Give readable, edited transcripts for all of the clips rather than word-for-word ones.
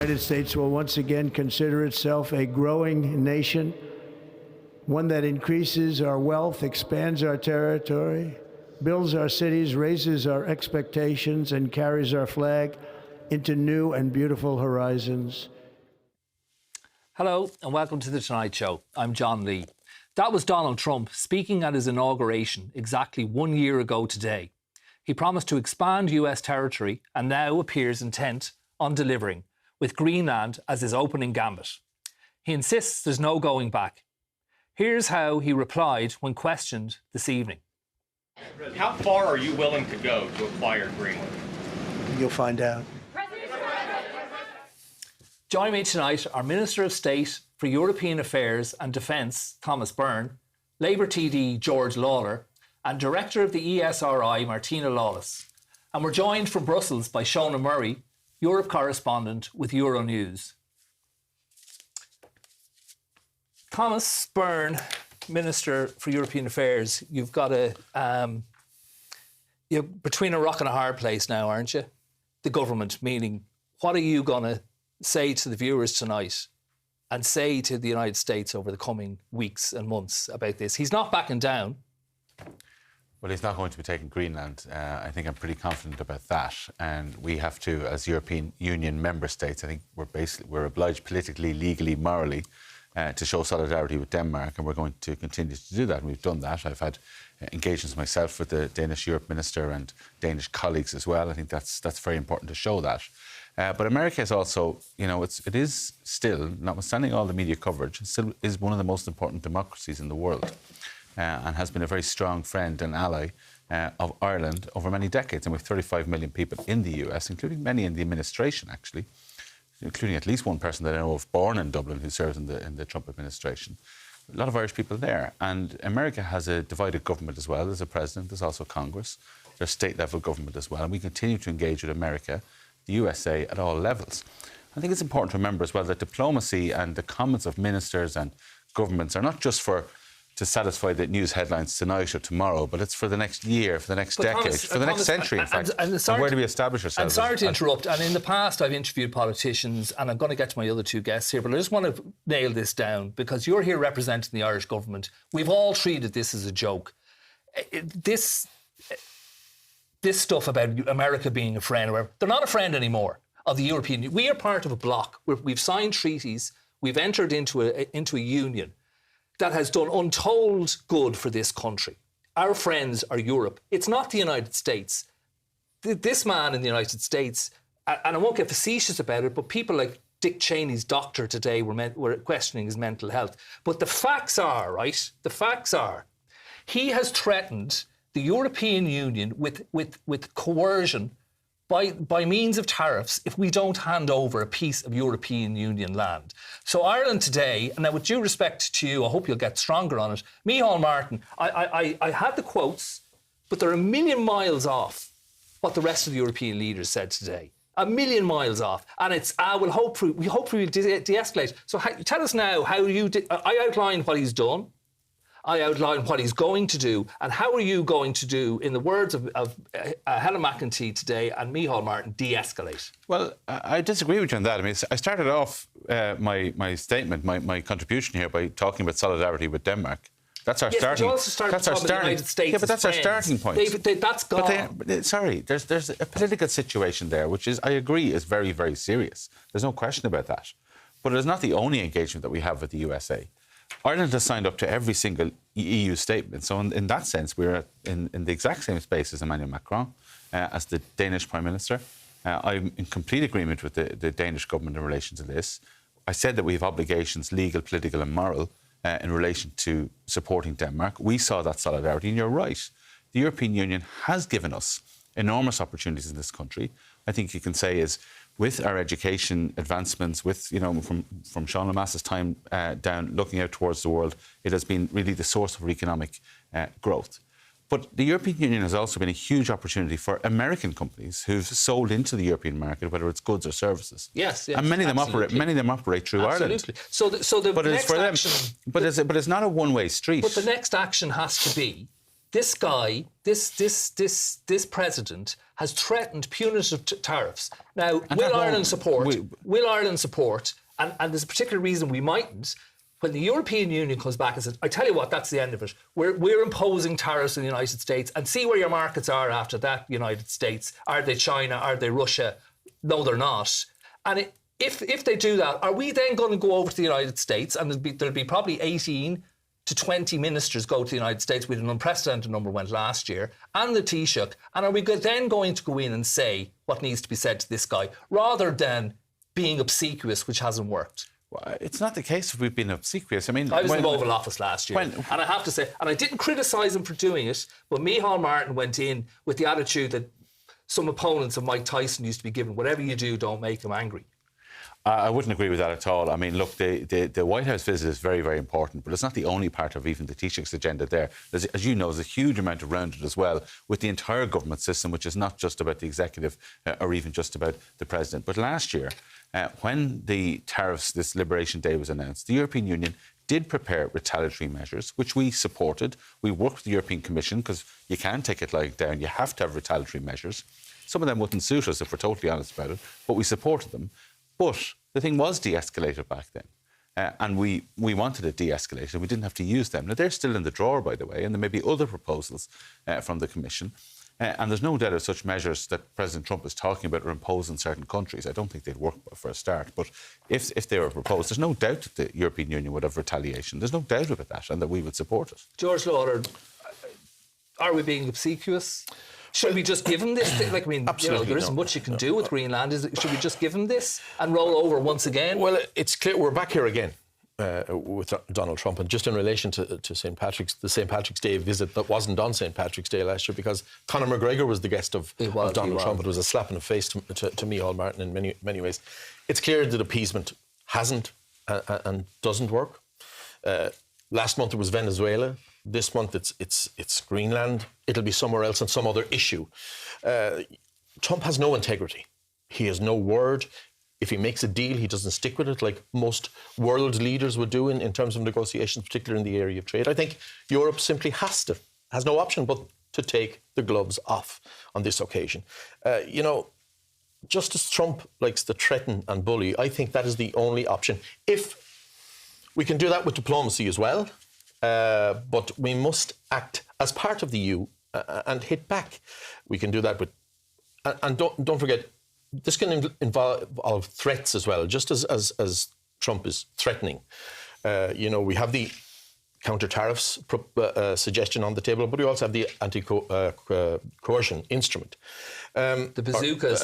The United States will once again consider itself a growing nation, one that increases our wealth, expands our territory, builds our cities, raises our expectations, and carries our flag into new and beautiful horizons. Hello and welcome to The Tonight Show. I'm John Lee. That was Donald Trump speaking at his inauguration exactly 1 year ago today. He promised to expand US territory and now appears intent on delivering, with Greenland as his opening gambit. He insists there's no going back. Here's how he replied when questioned this evening. How far are you willing to go to acquire Greenland? You'll find out. Joining me tonight are Minister of State for European Affairs and Defence, Thomas Byrne, Labour TD George Lawlor, and Director of the ESRI, Martina, Lawless. And we're joined from Brussels by Shona Murray, Europe Correspondent with Euronews. Thomas Byrne, Minister for European Affairs, you've got you're between a rock and a hard place now, aren't you? The government, meaning, what are you going to say to the viewers tonight and say to the United States over the coming weeks and months about this? He's not backing down. Well, he's not going to be taking Greenland. I think I'm pretty confident about that. And we have to, as European Union member states, I think we're obliged politically, legally, morally to show solidarity with Denmark, and we're going to continue to do that. And we've done that. I've had engagements myself with the Danish Europe Minister and Danish colleagues as well. I think that's very important to show that. But America is also, it is still, notwithstanding all the media coverage, it still is one of the most important democracies in the world. And has been a very strong friend and ally of Ireland over many decades. And with 35 million people in the US, including many in the administration, actually, including at least one person that I know of born in Dublin who serves in the Trump administration. A lot of Irish people there. And America has a divided government as well. There's a president, there's also Congress, there's state-level government as well. And we continue to engage with America, the USA, at all levels. I think it's important to remember as well that diplomacy and the comments of ministers and governments are not just to satisfy the news headlines tonight or tomorrow, but it's for the next year, for the next decade, for the next century, in fact. And where do we establish ourselves? I'm sorry to interrupt. And in the past, I've interviewed politicians, and I'm going to get to my other two guests here, but I just want to nail this down, because you're here representing the Irish government. We've all treated this as a joke. This stuff about America being a friend, they're not a friend anymore of the European Union. We are part of a bloc. We've signed treaties. We've entered into a union that has done untold good for this country. Our friends are Europe. It's not the United States. This man in the United States, and I won't get facetious about it, but people like Dick Cheney's doctor today were questioning his mental health. But the facts are, right? The facts are, he has threatened the European Union with coercion by means of tariffs if we don't hand over a piece of European Union land. So Ireland today, and now with due respect to you, I hope you'll get stronger on it, Micheál Martin, I had the quotes, but they're a million miles off what the rest of the European leaders said today. A million miles off. And it's, we hopefully will de-escalate. So tell us now how I outlined what he's done. I outlined what he's going to do, and how are you going to do, in the words of Helen McEntee today and Micheál Martin, de-escalate? Well, I disagree with you on that. I mean, I started off my statement, my contribution here, by talking about solidarity with Denmark. That's our starting. But you also started talking about the United States. Yeah, but that's our starting point. That's gone. There's a political situation there, which is, I agree, is very, very serious. There's no question about that. But it is not the only engagement that we have with the USA. Ireland has signed up to every single EU statement. So in that sense, we're in the exact same space as Emmanuel Macron, as the Danish Prime Minister. I'm in complete agreement with the Danish government in relation to this. I said that we have obligations, legal, political and moral, in relation to supporting Denmark. We saw that solidarity, and you're right. The European Union has given us enormous opportunities in this country. I think you can say is, with our education advancements, with, from Sean Lemass's time down, looking out towards the world, it has been really the source of economic growth. But the European Union has also been a huge opportunity for American companies who've sold into the European market, whether it's goods or services. Yes, and many of them operate through Ireland. So the next action. But it's not a one-way street. But the next action has to be this guy, this president has threatened punitive tariffs. Now, will Ireland support? And there's a particular reason we mightn't. When the European Union comes back and says, I tell you what, that's the end of it. We're imposing tariffs in the United States, and see where your markets are after that, United States. Are they China? Are they Russia? No, they're not. And if they do that, are we then going to go over to the United States, and there'll be probably 18 to 20 ministers go to the United States, with an unprecedented number went last year, and the Taoiseach, and are we then going to go in and say what needs to be said to this guy, rather than being obsequious, which hasn't worked? Well, it's not the case if we've been obsequious. I mean, I was in the Oval Office last year, and I have to say, and I didn't criticise him for doing it, but Micheál Martin went in with the attitude that some opponents of Mike Tyson used to be given, whatever you do, don't make him angry. I wouldn't agree with that at all. I mean, look, the White House visit is very, very important, but it's not the only part of even the Taoiseach's agenda there. As you know, there's a huge amount around it as well, with the entire government system, which is not just about the executive or even just about the president. But last year, when the tariffs, this Liberation Day was announced, the European Union did prepare retaliatory measures, which we supported. We worked with the European Commission, because you can't take it lying down. You have to have retaliatory measures. Some of them wouldn't suit us, if we're totally honest about it, but we supported them. But the thing was de-escalated back then. And we wanted it de-escalated. We didn't have to use them. Now, they're still in the drawer, by the way, and there may be other proposals from the Commission. And there's no doubt of such measures that President Trump is talking about are imposed in certain countries. I don't think they'd work for a start. But if they were proposed, there's no doubt that the European Union would have retaliation. There's no doubt about that, and that we would support it. George Lawlor, are we being obsequious? Should we just give him this? Like, I mean, there isn't much you can do with Greenland. Should we just give him this and roll over once again? Well, it's clear we're back here again with Donald Trump, and just in relation to the St. Patrick's Day visit that wasn't on St. Patrick's Day last year, because Conor McGregor was the guest of Donald Trump. It was a slap in the face to Micheál Martin in many ways. It's clear that appeasement hasn't and doesn't work. Last month it was Venezuela. This month it's Greenland. It'll be somewhere else on some other issue. Trump has no integrity. He has no word. If he makes a deal, he doesn't stick with it, like most world leaders would do in terms of negotiations, particularly in the area of trade. I think Europe simply has no option but to take the gloves off on this occasion. Just as Trump likes to threaten and bully, I think that is the only option. If we can do that with diplomacy as well, but we must act as part of the EU and hit back. We can do that with, and don't forget, this can involve threats as well, just as Trump is threatening. We have the counter tariffs suggestion on the table, but we also have the anti-coercion instrument. The bazooka,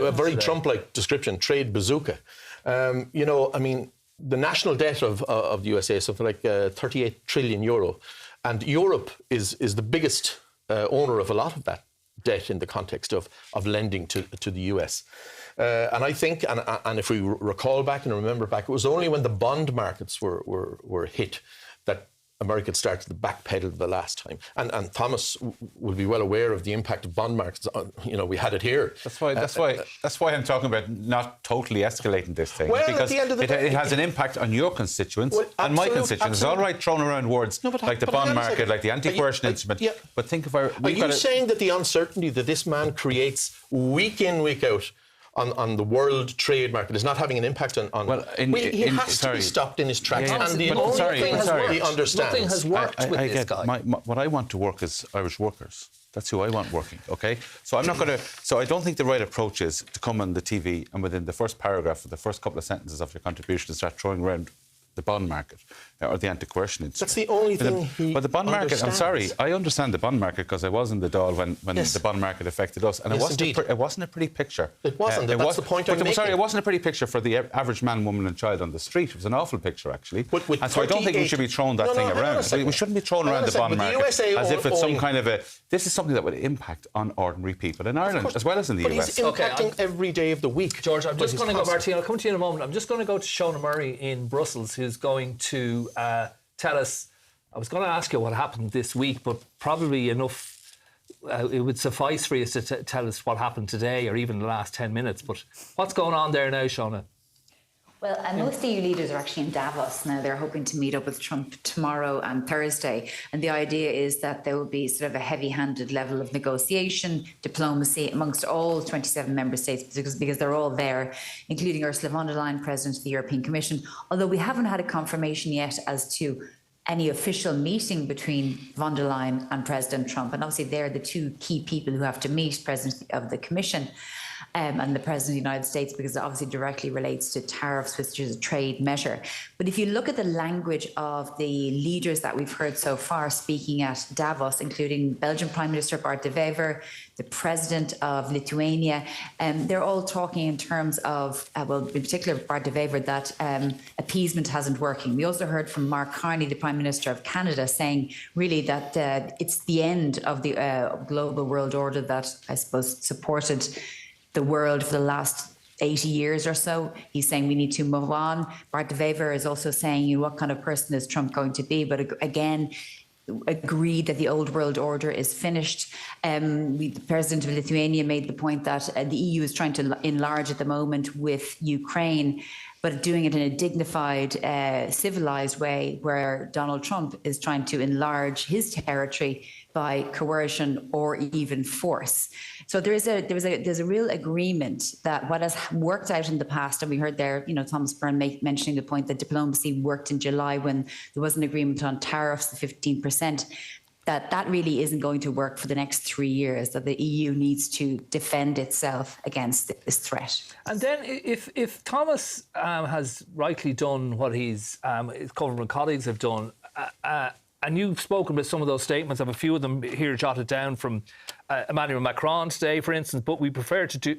a very Trump-like description, trade bazooka. The national debt of the USA is something like 38 trillion euro, and Europe is the biggest owner of a lot of that debt in the context of lending to the US. And I think, and if we recall back and remember back, it was only when the bond markets were hit that America started to backpedal the last time. And Thomas will be well aware of the impact of bond markets. We had it here. That's why I'm talking about not totally escalating this thing. Well, because at the end of the day, it has an impact on your constituents and my constituents. It's all right throwing around words like the bond market, like the anti-coercion instrument. Yeah. But think of our... Are you saying that the uncertainty that this man creates week in, week out on the world trade market is not having an impact on... he has to be stopped in his tracks. And the only thing he understands... Nothing has worked with this guy. What I want to work is Irish workers. That's who I want working, OK? So I'm not going to... So I don't think the right approach is to come on the TV and within the first paragraph or the first couple of sentences of your contribution start throwing around the bond market or the anti-coercion instrument. That's the only thing he But the bond market, I'm sorry, I understand the bond market because I was in the Dáil when the bond market affected us. And it wasn't a pretty picture. It wasn't. That's the point I'm making. Sorry, it wasn't a pretty picture for the average man, woman and child on the street. It was an awful picture, actually. And so I don't think we should be throwing that thing around. We shouldn't be throwing around the bond market as if it's some kind of a... This is something that would impact on ordinary people in Ireland as well as in the US. But he's impacting every day of the week. George, I'm just going to go, Martina, I'll come to you in a moment. I'm just going to go to Shona Murray in Brussels, who's going to tell us, I was going to ask you what happened this week, but probably enough, it would suffice for you to tell us what happened today or even the last 10 minutes. But what's going on there now, Shona? Well, most EU leaders are actually in Davos now. They're hoping to meet up with Trump tomorrow and Thursday. And the idea is that there will be sort of a heavy-handed level of negotiation, diplomacy amongst all 27 member states, because they're all there, including Ursula von der Leyen, President of the European Commission. Although we haven't had a confirmation yet as to any official meeting between von der Leyen and President Trump. And obviously they're the two key people who have to meet, President of the Commission and the President of the United States, because it obviously directly relates to tariffs, which is a trade measure. But if you look at the language of the leaders that we've heard so far speaking at Davos, including Belgian Prime Minister Bart de Wever, the President of Lithuania, they're all talking in terms of, well, in particular Bart de Wever, that appeasement hasn't working. We also heard from Mark Carney, the Prime Minister of Canada, saying really that it's the end of the global world order that I suppose supported the world for the last 80 years or so. He's saying we need to move on. Bart de Wever is also saying, what kind of person is Trump going to be? But again, agreed that the old world order is finished. The President of Lithuania made the point that the EU is trying to enlarge at the moment with Ukraine, but doing it in a dignified, civilized way, where Donald Trump is trying to enlarge his territory by coercion or even force. So there's a real agreement that what has worked out in the past, and we heard there, Thomas Byrne mentioning the point that diplomacy worked in July when there was an agreement on tariffs, the 15%, that really isn't going to work for the next 3 years, that the EU needs to defend itself against this threat. And then if Thomas has rightly done what his government colleagues have done, and you've spoken with some of those statements, I have a few of them here jotted down from Emmanuel Macron today, for instance, but we prefer to do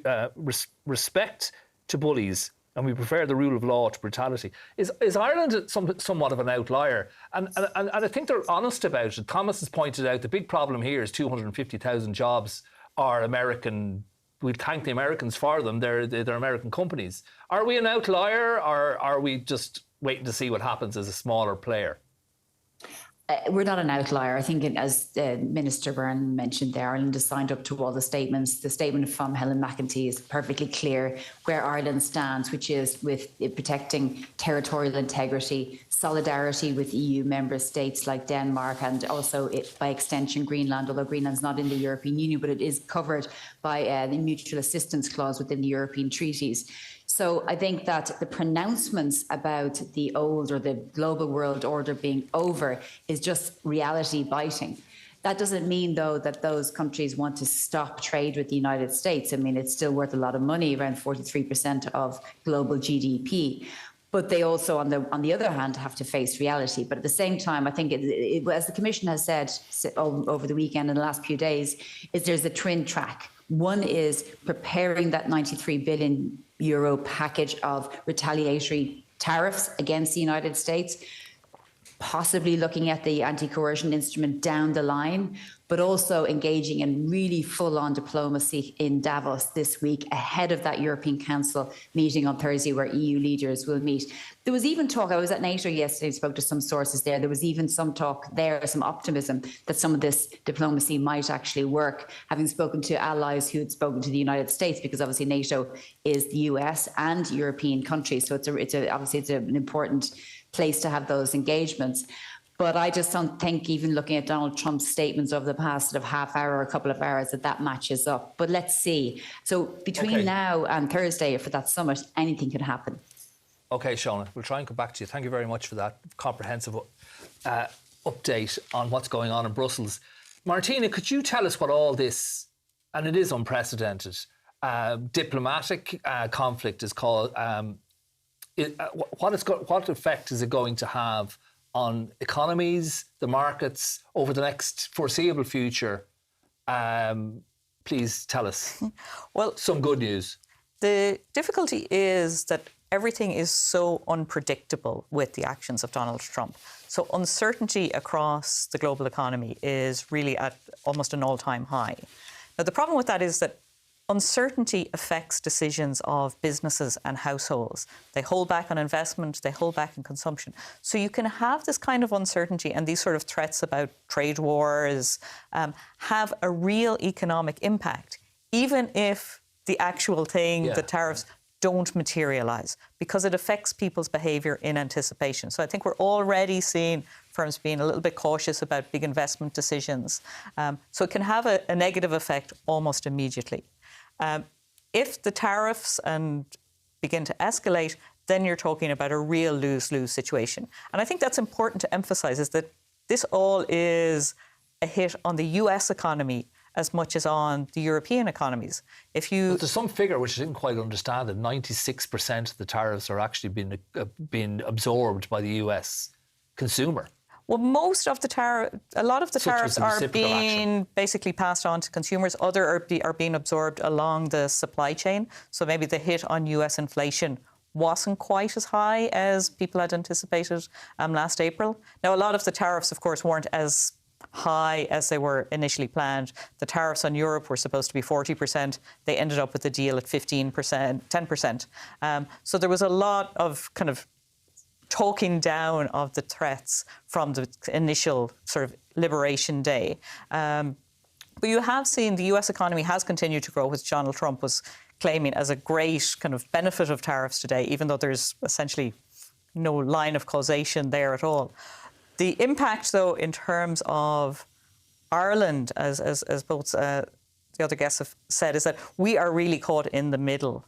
respect to bullies and we prefer the rule of law to brutality. Is Ireland somewhat of an outlier? And I think they're honest about it. Thomas has pointed out the big problem here is 250,000 jobs are American. We'd thank the Americans for them. They're American companies. Are we an outlier, or are we just waiting to see what happens as a smaller player? We're not an outlier. I think, as Minister Byrne mentioned there, Ireland has signed up to all the statements. The statement from Helen McEntee is perfectly clear where Ireland stands, which is with protecting territorial integrity, solidarity with EU member states like Denmark, and also, by extension, Greenland, although Greenland's not in the European Union, but it is covered by the mutual assistance clause within the European treaties. So I think that the pronouncements about the old or the global world order being over is just reality biting. That doesn't mean, though, that those countries want to stop trade with the United States. I mean, it's still worth a lot of money, around 43% of global GDP. But they also, on the other hand, have to face reality. But at the same time, I think, as the Commission has said over the weekend and the last few days, is there's a twin track. One is preparing that €93 billion package of retaliatory tariffs against the United States, possibly looking at the anti-coercion instrument down the line, but also engaging in really full-on diplomacy in Davos this week ahead of that European Council meeting on Thursday, where EU leaders will meet. There was even talk, I was at NATO yesterday, spoke to some sources there, there was even some talk there, some optimism that some of this diplomacy might actually work, having spoken to allies who had spoken to the United States, because obviously NATO is the US and European countries, so obviously it's an important place to have those engagements. But I just don't think, even looking at Donald Trump's statements over the past sort of half hour or a couple of hours, that matches up. But let's see. So between now and Thursday for that summit, anything could happen. OK, Shona, we'll try and come back to you. Thank you very much for that comprehensive update on what's going on in Brussels. Martina, could you tell us what all this, and it is unprecedented, diplomatic conflict is called, what effect is it going to have on economies, the markets, over the next foreseeable future? Please tell us. Well, some good news. The difficulty is that everything is so unpredictable with the actions of Donald Trump. So uncertainty across the global economy is really at almost an all-time high. Now, the problem with that is that uncertainty affects decisions of businesses and households. They hold back on investment, they hold back on consumption. So you can have this kind of uncertainty and these sort of threats about trade wars have a real economic impact, even if the actual thing, the tariffs, don't materialise because it affects people's behaviour in anticipation. So I think we're already seeing firms being a little bit cautious about big investment decisions. So it can have a negative effect almost immediately. If the tariffs begin to escalate, then you're talking about a real lose-lose situation. And I think that's important to emphasise, is that this all is a hit on the US economy as much as on the European economies. But there's some figure which I didn't quite understand, that 96% of the tariffs are actually being absorbed by the US consumer. Well, a lot of the tariffs are being basically passed on to consumers. Other are being absorbed along the supply chain. So maybe the hit on US inflation wasn't quite as high as people had anticipated last April. Now, a lot of the tariffs, of course, weren't as high as they were initially planned. The tariffs on Europe were supposed to be 40%. They ended up with the deal at 15%, 10%. So there was a lot of kind of talking down of the threats from the initial sort of Liberation Day. But you have seen the US economy has continued to grow, which Donald Trump was claiming as a great kind of benefit of tariffs today, even though there's essentially no line of causation there at all. The impact, though, in terms of Ireland, as both the other guests have said, is that we are really caught in the middle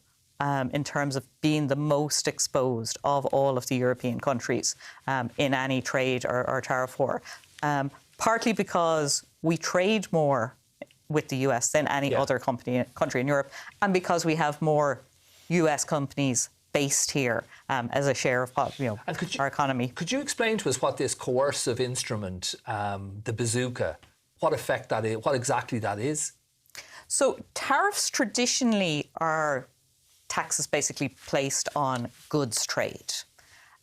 in terms of being the most exposed of all of the European countries in any trade or tariff war. Partly because we trade more with the US than any other country in Europe, and because we have more US companies based here as a share of our economy. Could you explain to us what this coercive instrument, the bazooka, what effect that is, what exactly that is? So tariffs traditionally are taxes basically placed on goods trade.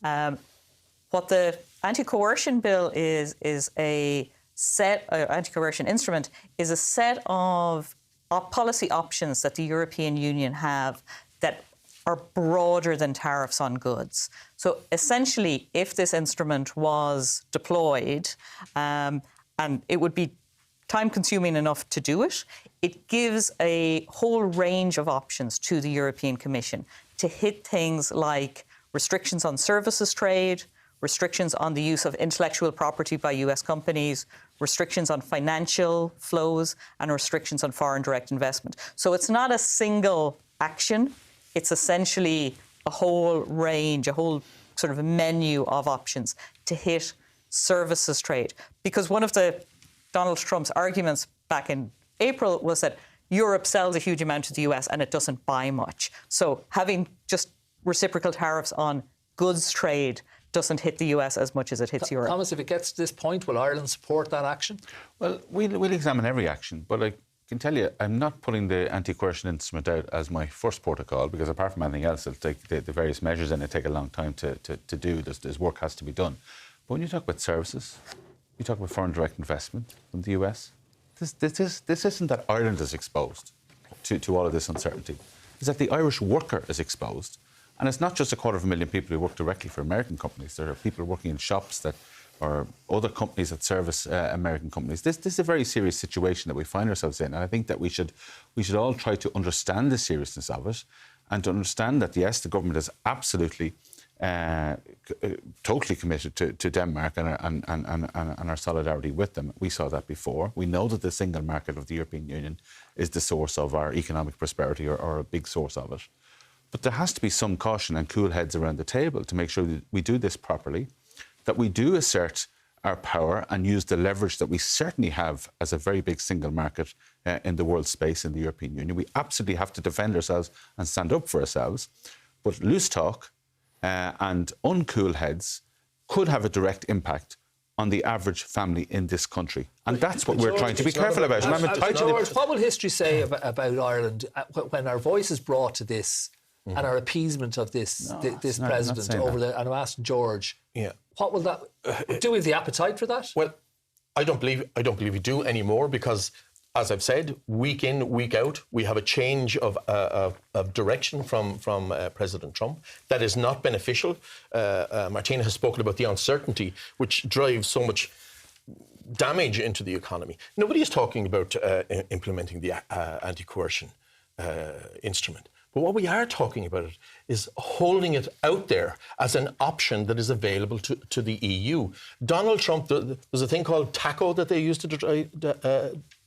What the anti-coercion bill is a set, anti-coercion instrument is a set of policy options that the European Union have that are broader than tariffs on goods. So essentially, if this instrument was deployed, and it would be time-consuming enough to do it, it gives a whole range of options to the European Commission to hit things like restrictions on services trade, restrictions on the use of intellectual property by US companies, restrictions on financial flows, and restrictions on foreign direct investment. So it's not a single action. It's essentially a whole range, a whole sort of menu of options to hit services trade. Because one of Donald Trump's arguments back in April was that Europe sells a huge amount to the US and it doesn't buy much. So having just reciprocal tariffs on goods trade doesn't hit the US as much as it hits Europe. Thomas, if it gets to this point, will Ireland support that action? Well, we'll examine every action, but I can tell you, I'm not putting the anti-coercion instrument out as my first protocol, because apart from anything else, it'll take the various measures in it take a long time to do. There's work has to be done. But when you talk about services, you talk about foreign direct investment from the US, this isn't that Ireland is exposed to all of this uncertainty. It's that the Irish worker is exposed. And it's not just 250,000 people who work directly for American companies. There are people working in shops or other companies that service American companies. This is a very serious situation that we find ourselves in. And I think that we should all try to understand the seriousness of it and to understand that, yes, the government is absolutely totally committed to Denmark and our solidarity with them. We saw that before. We know that the single market of the European Union is the source of our economic prosperity or a big source of it. But there has to be some caution and cool heads around the table to make sure that we do this properly, that we do assert our power and use the leverage that we certainly have as a very big single market in the world space in the European Union. We absolutely have to defend ourselves and stand up for ourselves. But loose talk and uncool heads could have a direct impact on the average family in this country. And that's what we're trying to be careful about. George, what will history say about Ireland when our voice is brought to this and our appeasement of this president over the... And I'm asking George, what will that... Do we have the appetite for that? Well, I don't believe we do anymore, because, as I've said, week in, week out, we have a change of direction from President Trump that is not beneficial. Martina has spoken about the uncertainty which drives so much damage into the economy. Nobody is talking about implementing the anti-coercion instrument. But what we are talking about it is holding it out there as an option that is available to the EU. Donald Trump, there's a thing called taco that they used to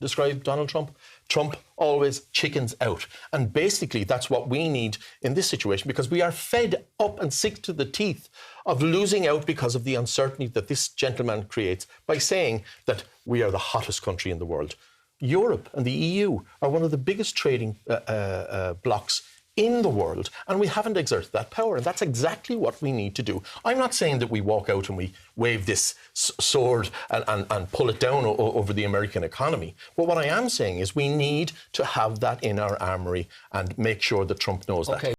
describe Donald Trump. Trump always chickens out. And basically that's what we need in this situation, because we are fed up and sick to the teeth of losing out because of the uncertainty that this gentleman creates by saying that we are the hottest country in the world. Europe and the EU are one of the biggest trading blocs in the world, and we haven't exerted that power, and that's exactly what we need to do. I'm not saying that we walk out and we wave this sword and pull it down over the American economy, but what I am saying is we need to have that in our armoury and make sure that Trump knows that.